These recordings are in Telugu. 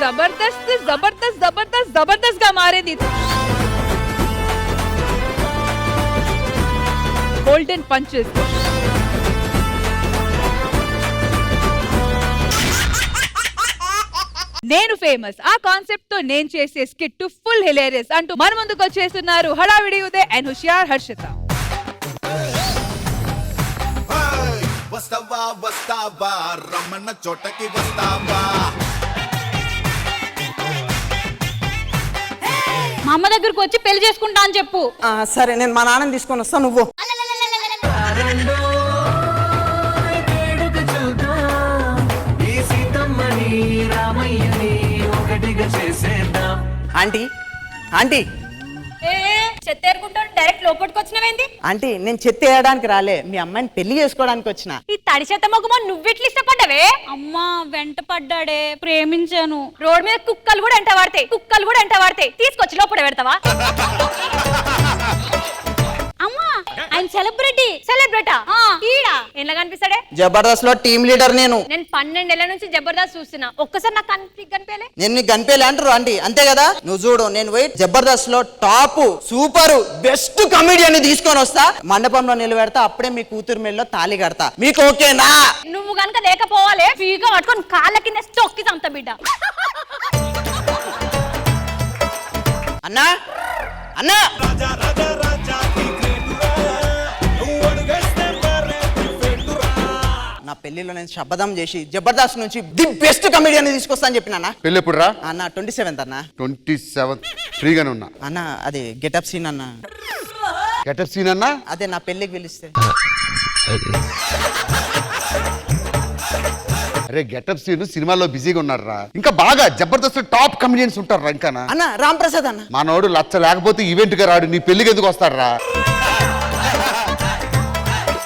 జబర్దస్త్ జబర్దస్త్ జబర్దస్త్ జబర్దస్త్ గా మారేది. Golden punches. నేను ఫేమస్ ఆ కాన్సెప్ట్ తో నేను చేసే స్కిట్ ఫుల్ హిలేరియస్ అంటూ మన ముందుకు వచ్చేస్తున్నారు హడావిడి ఉదయ్ అండ్ హుషియార్ హర్షిత. వస్తావా వస్తావా రమణ చోటకి వస్తావా. మా అమ్మ దగ్గరకు వచ్చి పెళ్లి చేసుకుంటా అని చెప్పు. సరే నేను మా నాన్నని తీసుకొని వస్తా, నువ్వు ఆంటీ ఆంటీ చెత్తేరుకుంటా డైరెక్ట్ లోపలికి వచ్చినవేంది? ఆంటీ నేను చెత్త వేయడానికి రాలే, మీ అమ్మాయిని పెళ్లి చేసుకోవడానికి వచ్చిన. ఈ తడి చెత్త మొగమో నువ్వెట్లు ఇష్టపడ్డావే? అమ్మా వెంట పడ్డాడే, ప్రేమించాను. రోడ్ మీద కుక్కలు కూడా ఎంట వాడతాయి, తీసుకొచ్చి లోపల పెడతావా? అమ్మా ఆయన సెలబ్రిటా ఈడా ఎట్లా కనిపిస్తాడే? జబర్దస్త్ లో టీమ్ లీడర్ నేను 12 ఏళ్ల నుంచి జబర్దస్త్ చూస్తున్నా, ఒక్కసారి నాకు కనిపించలే. నేను నీకు కనిపించలే అంటారు ఆంటీ, అంతే కదా? నువ్వు చూడు, నేను పోయి జబర్దస్త్ లో టాప్ సూపర్ బెస్ట్ కమెడియన్ తీసుకొని వస్తా, మండపంలో నిలబెడతా, అప్పుడే మీ కూతురు మెల్లో తాళి కడతా. మీకు ఓకేనా? నువ్వు కనుక లేకపోవాలి ఫ్రీగా పట్టుకొని కాళ్ళ కింద చొక్కి చంపుతా బిడ్డ. అన్నా అన్నా నా పెళ్లిలో నేను శపథం చేసి జబర్దస్త్ నుంచి ది బెస్ట్ కమెడియన్ తీసుకొస్తా అని చెప్పినా. పెళ్లి ఎప్పుడు రా? అన్న 27th అన్న. 27 ఫ్రీగానే ఉన్నా అన్న అది గెటప్ సీన్ అన్న. గెటప్ సీన్ అన్నా? అదే నా పెళ్లికి పిలిస్తే. అరే గెటప్ సీన్ సినిమాలో బిజీగా ఉన్నారు రా, ఇంకా బాగా జబర్దస్త్ టాప్ కమెడియన్స్ ఉంటారు రా. ఇంకా అన్న రామ్ ప్రసాద్ అన్న మనోడు లచ్చ లేకపోతే ఈవెంట్ గా రాడు, నీ పెళ్లికి ఎందుకు వస్తాడు రా?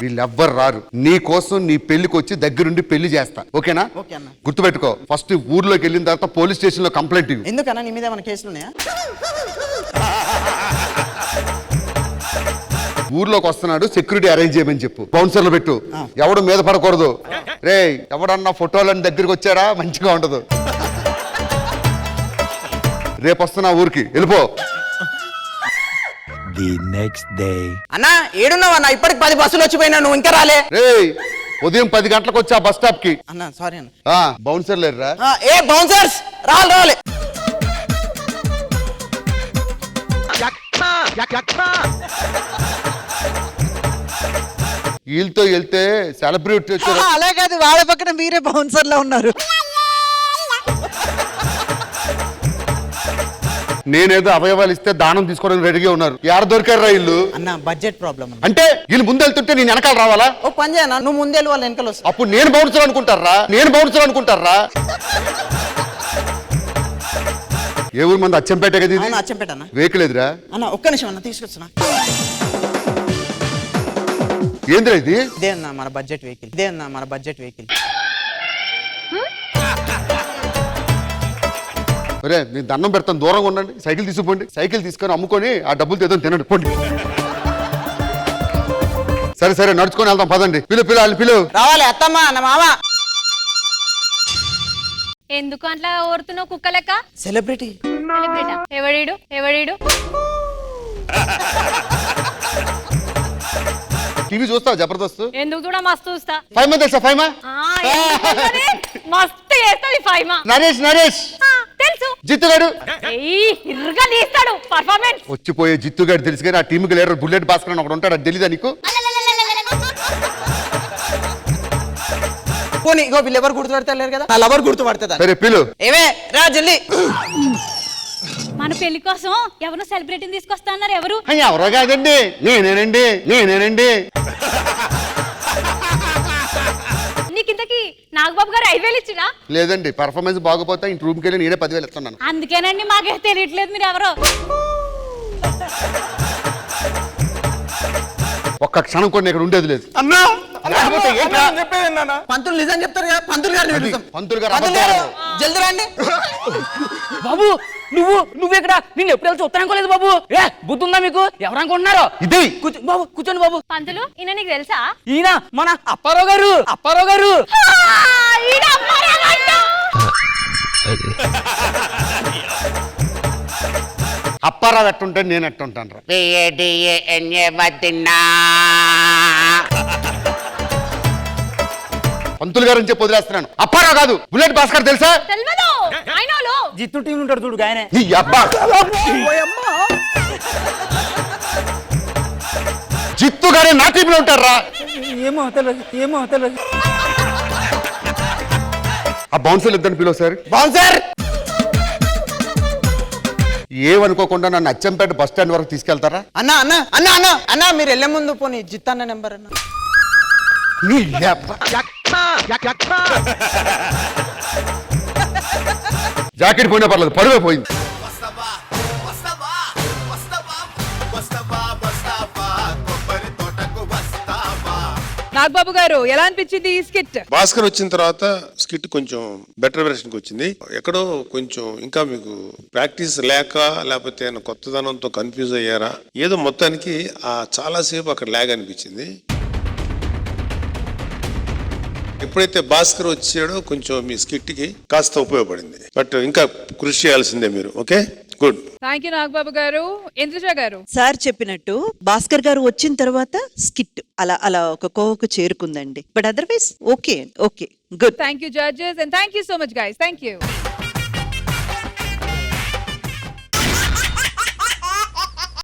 వీళ్ళెవ్వరు రారు, నీ కోసం నీ పెళ్లికి వచ్చి దగ్గరుండి పెళ్లి చేస్తా, ఓకేనా? ఓకే అన్న. గుర్తుపెట్టుకో, ఫస్ట్ ఊర్లోకి వెళ్ళిన తర్వాత పోలీస్ స్టేషన్ లో కంప్లైంట్ ఇవ్వు. ఎందుకన్నా నీ మీద ఏమైనా కేసులు ఉన్నాయా? ఊర్లోకి వస్తున్నాడు, సెక్యూరిటీ అరేంజ్ చేయమని చెప్పు, బౌన్సర్లు పెట్టు, ఎవడు మీద పడకూడదు. రే ఎవడన్నా ఫోటోలని దగ్గరికి వచ్చాడా మంచిగా ఉండదు. రేపు వస్తున్నా ఊరికి, వెళ్ళిపో. The next day. అన్నా ఏడున్నావన్నా? ఇప్పటికి 10 బస్సులు వచ్చిపోయినా, నువ్వు ఇంకా రాలే. రే ఉదయం 10 గంటలకు వచ్చా బస్ స్టాప్ కి. అన్న సారీ అన్న. బౌన్సర్ లేరురా? ఏ బౌన్సర్స్ రాలే. వీళ్ళతో వెళ్తే సెలబ్రిటీ వచ్చారు. అలా కాదు, వాళ్ళ పక్కన మీరే బౌన్సర్ లో ఉన్నారు. నేనేదో అవయవాలు ఇస్తే దానం తీసుకోవడానికి రెడీగా ఉన్నారు. యాడ దొరికారా వీళ్ళు? అన్న బడ్జెట్ ప్రాబ్లం. అంటే వీళ్ళు ముందు వెళ్తుంటే నేను వెనకాల రావాలా? ఓ పని చేయనా, నువ్వు ముందేళ్ళు వాళ్ళు వెనకాల వస్తా. అప్పుడు నేను బౌన్సర్ అనుకుంటారా? ఏ ఊరు మంది? అచ్చంపేట కదా ఇది? అచ్చంపేట అన్న. వేయకలేదురా అన్న ఒక్క నిమిషం అన్న, తీసుకొచ్చున్నా. ఏంద్రా ఇది? ఇదే అన్న మన బడ్జెట్ వెహికల్. ఒరే నేను దండం పెడతాను, దూరంగా ఉండండి. సైకిల్ తీసుకుపోండి, సైకిల్ తీసుకొని అమ్ముకొని ఆ డబ్బులు తెద్దాం, తినండి పోండి. సరే నడుచుకొని వెళ్దాం పదండి. పిలు రావాలి అత్తమ్మ అన్న మామ. ఎందుకు అట్లా ఓరుతున్నావు కుక్క లెక్క? సెలబ్రిటీ. ఎవడీడు? టీవీ చూస్తావు జబర్దస్త్? ఎందుకు కూడా మస్తు చూస్తా. ఫైమా తెలుసా? ఫైమా మస్తు చేస్తుంది. ఫైమా నరేష్ తెలుసు. జిత్తుగాడు ఇరుగా తీస్తాడు పర్ఫార్మెన్స్. వచ్చిపోయే జిత్తుగాడు తెలుసు కానీ ఆ టీంకి లీడర్ బుల్లెట్ భాస్కర్ అని ఒకడు ఉంటాడు, అది తెలీదా నీకు? పోనీ ఇగో వీళ్ళు ఎవరు గుర్తుపడతలేరు కదా, నా లవర్ గుర్తుపడుతుందా? సరే పిలు. ఏమే రా జల్దీ. మన పెళ్లి కోసం ఎవరు సెలబ్రిటీని తీసుకొస్తా అన్నారు? ఎవరు? ఎవరో కాదండి, నేనేనండి. నీకింతకి నాగబాబు గారు 5,000 ఇచ్చినా? లేదండి, పర్ఫార్మెన్స్ బాగోపోతే ఇంటి రూమ్కి వెళ్ళి నేనే 10,000 ఇస్తున్నాను. అందుకేనండి మాకే తెలియట్లేదు మీరు ఎవరో. ఒక్క క్షణం కూడా ఇక్కడ ఉండేది లేదు. అన్నా చెప్పేది పంతులు నిజం చెప్తారు కదా, పంతులు గారు జల్దీ రండి. బాబు నువ్వు ఇక్కడ నిన్ను ఎప్పుడు వెళ్ళి చూస్తానుకోలేదు బాబు. ఏ బుద్ధి ఉందా మీకు? ఎవరనుకుంటున్నారో? ఇది బాబు కూర్చోండి బాబు. పంతులు ఈయన నీకు తెలుసా? ఈయన మన అప్పారావు గారు. అప్పారావు ఎట్టుంటే నేను ఎట్టుంటాను రా. పంతులు గారు అని చెప్పి వదిలేస్తున్నాను. అప్పారావు కాదు, బుల్లెట్ భాస్కర్ తెలుసా? తెల్వదు అయినోలు జిత్తు టీం ఉంటాడు చూడు గాయనే. నీ అబ్బా జిత్తు గారే నా టీంలో ఉంటారా? ఏమో తెలియదు ఆ బౌన్సర్లు ఇద్దరిని పిలువ సార్. బౌన్సర్ ఏమనుకోకుండా నన్ను అచ్చంపేట బస్ స్టాండ్ వరకు తీసుకెళ్తారా? అన్న అన్న అన్న అన్న అన్న మీరు వెళ్ళే ముందు పోనీ జిత్తన్న నెంబర్ అన్న. నీ అబ్బా. జాకెట్ పోయినా పర్లేదు, పరువే పోయింది. వస్తవా వస్తవా వస్తవా వస్తవా వస్తవా కొబ్బరి తోటకు వస్తావా. నాగబాబు గారు ఎలా అనిపించింది ఈ స్కిట్? భాస్కర్ వచ్చిన తర్వాత స్కిట్ కొంచెం బెటర్ వెర్షన్ కి వచ్చింది. ఎక్కడో కొంచెం ఇంకా మీకు ప్రాక్టీస్ లేక లేకపోతే ఏమైనా కొత్తదనంతో కన్ఫ్యూజ్ అయ్యారా ఏదో మొత్తానికి చాలా సేపు అక్కడ లాగ్ అనిపించింది. ఎప్పుడైతే భాస్కర్ వచ్చాడో కొంచెం మీ స్కిట్ కి కాస్త ఉపయోగపడింది. బట్ ఇంకా కృషి చేయాల్సిందే మీరు. Okay, good. Thank you Nagababu గారు. ఇంద్రజ గారు, సార్ చెప్పినట్టు భాస్కర్ గారు వచ్చిన తర్వాత స్కిట్ అలా అలా ఒక కోవకు చేరుకుందండి. But otherwise okay okay good. Thank you judges and thank you so much guys. Thank you.